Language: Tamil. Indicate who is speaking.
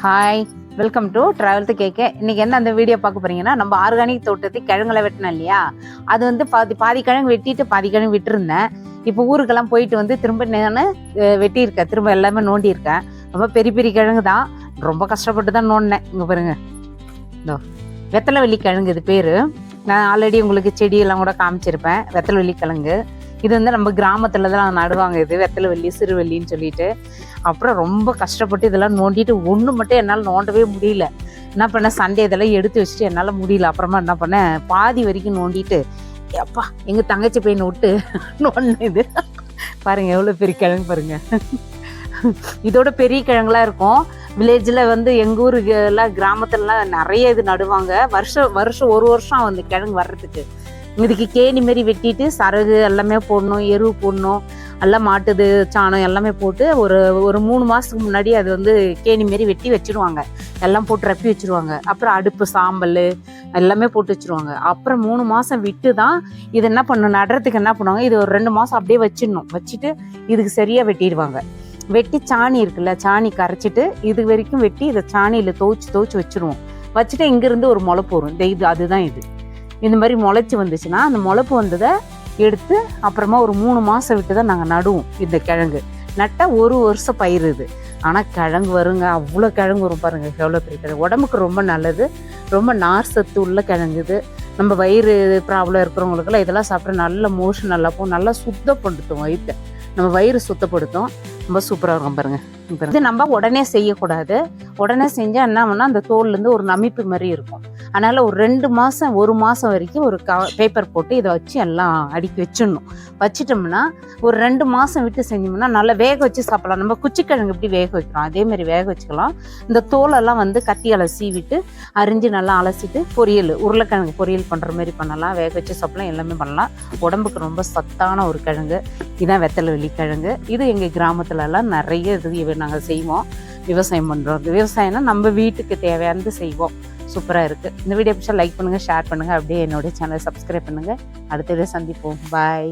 Speaker 1: Hi, welcome to travel to KK. இன்னைக்கு என்ன அந்த வீடியோ பார்க்க போறீங்கன்னா, நம்ம ஆர்கானிக் தோட்டத்துக்கு கிழங்குல வெட்டினோம் இல்லையா, அது வந்து பாதி கிழங்கு வெட்டிட்டு பாதி கிழங்கு விட்டுருந்தேன். இப்போ ஊருக்கெல்லாம் போயிட்டு வந்து திரும்ப நான் வெட்டியிருக்கேன், திரும்ப எல்லாமே நோண்டி இருக்கேன். ரொம்ப பெரிய பெரிய கிழங்கு தான், ரொம்ப கஷ்டப்பட்டு தான் நோண்டினேன். இங்கே பாருங்க, இதோ வெத்தலை வெள்ளி கிழங்கு இது பேர். நான் ஆல்ரெடி உங்களுக்கு செடியெல்லாம் கூட காமிச்சிருப்பேன். வெத்தலை வெள்ளி கிழங்கு இது வந்து நம்ம கிராமத்தில் தான் நடுவாங்க, இது வெத்தலை வெள்ளி சிறுவெள்ளின்னு சொல்லிட்டு. அப்புறம் ரொம்ப கஷ்டப்பட்டு இதெல்லாம் நோண்டிட்டு ஒன்று மட்டும் என்னால் நோண்டவே முடியல. என்ன பண்ணேன், சண்டே இதெல்லாம் எடுத்து வச்சுட்டு என்னால் முடியல. அப்புறமா என்ன பண்ணேன், பாதி வரைக்கும் நோண்டிட்டு அப்பா எங்கள் தங்கச்சி பையனை விட்டு நோண்டினேன். இது பாருங்கள் எவ்வளோ பெரிய கிழங்கு பாருங்கள். இதோட பெரிய கிழங்குலாம் இருக்கும். வில்லேஜில் வந்து எங்கள் ஊருக்கெல்லாம் கிராமத்துலலாம் நிறைய இது நடுவாங்க. வருஷம் ஒரு வருஷம் அந்த கிழங்கு வர்றதுக்கு. இதுக்கு கேணி மாரி வெட்டிட்டு சரகு எல்லாமே போடணும், எருவு போடணும், எல்லாம் மாட்டுது சாணம் எல்லாமே போட்டு ஒரு 3 மாதத்துக்கு முன்னாடி அது வந்து கேணி மாரி வெட்டி வச்சுருவாங்க. எல்லாம் போட்டு ரப்பி வச்சுருவாங்க. அப்புறம் அடுப்பு சாம்பல் எல்லாமே போட்டு வச்சுருவாங்க. அப்புறம் 3 மாதம் விட்டு தான் இது என்ன பண்ணணும், நடுறதுக்கு என்ன பண்ணுவாங்க, இது ஒரு 2 மாதம் அப்படியே வச்சிடணும். வச்சுட்டு இதுக்கு சரியாக வெட்டிடுவாங்க. வெட்டி சாணி இருக்குல்ல, சாணி கரைச்சிட்டு இது வரைக்கும் வெட்டி இதை சாணியில் துவச்சி வச்சுருவோம். வச்சுட்டு இங்கேருந்து ஒரு முளைப்பு வரும். இது அதுதான் இது. இந்த மாதிரி முளைச்சி வந்துச்சுன்னா அந்த முளைப்பு வந்ததை எடுத்து அப்புறமா ஒரு 3 மாதம் விட்டு தான் நாங்கள் நடுவோம். இந்த கிழங்கு நட்டால் 1 வருஷம் பயிர் இது. ஆனால் கிழங்கு வருங்க, அவ்வளோ கிழங்கு வரும் பாருங்கள், எவ்வளோ பெரிய கிழங்கு. உடம்புக்கு ரொம்ப நல்லது, ரொம்ப நார் சத்து உள்ள கிழங்கு இது. நம்ம வயிறு ப்ராப்ளம் இருக்கிறவங்களுக்கெல்லாம் இதெல்லாம் சாப்பிட்டா நல்ல மோஷன் நல்லா போகும், நல்லா சுத்தப்படுத்தும் வயிற்றை, நம்ம வயிறு சுத்தப்படுத்தும். ரொம்ப சூப்பராக இருக்கும் பாருங்கள். இது நம்ம உடனே செய்யக்கூடாது. உடனே செஞ்சால் என்ன பண்ணால் அந்த தோல்லேருந்து ஒரு நமிப்பு மாதிரி இருக்கும். அதனால் ஒரு 2 மாதம் 1 மாதம் வரைக்கும் ஒரு பேப்பர் போட்டு இதை வச்சு எல்லாம் அடுக்கி வச்சிடணும். வச்சிட்டோம்னா ஒரு 2 மாதம் விட்டு செஞ்சோம்னா நல்லா வேக வச்சு சாப்பிடலாம். நம்ம குச்சிக்கிழங்கு எப்படி வேக வைக்கிறோம் அதேமாதிரி வேக வச்சுக்கலாம். இந்த தோலெல்லாம் வந்து கத்தியால் சீவிட்டு அரிஞ்சு நல்லா அலசிட்டு பொரியல், உருளைக்கிழங்கு பொரியல் பண்ணுற மாதிரி பண்ணலாம். வேக வச்சு சாப்பிடலாம், எல்லாமே பண்ணலாம். உடம்புக்கு ரொம்ப சத்தான ஒரு கிழங்கு. இதுதான் வெத்தலை வெள்ளி கிழங்கு. இது எங்கள் கிராமத்துலலாம் நிறைய இது நாங்கள் செய்வோம், விவசாயம் பண்ணுறோம். விவசாயம்னா நம்ம வீட்டுக்கு தேவையானது செய்வோம். சூப்பராக இருக்குது. இந்த வீடியோ பிடிச்சா லைக் பண்ணுங்கள், ஷேர் பண்ணுங்கள். அப்படியே என்னுடைய சேனலை சப்ஸ்கிரைப் பண்ணுங்கள். அடுத்த வீடியோ சந்திப்போம். பாய்.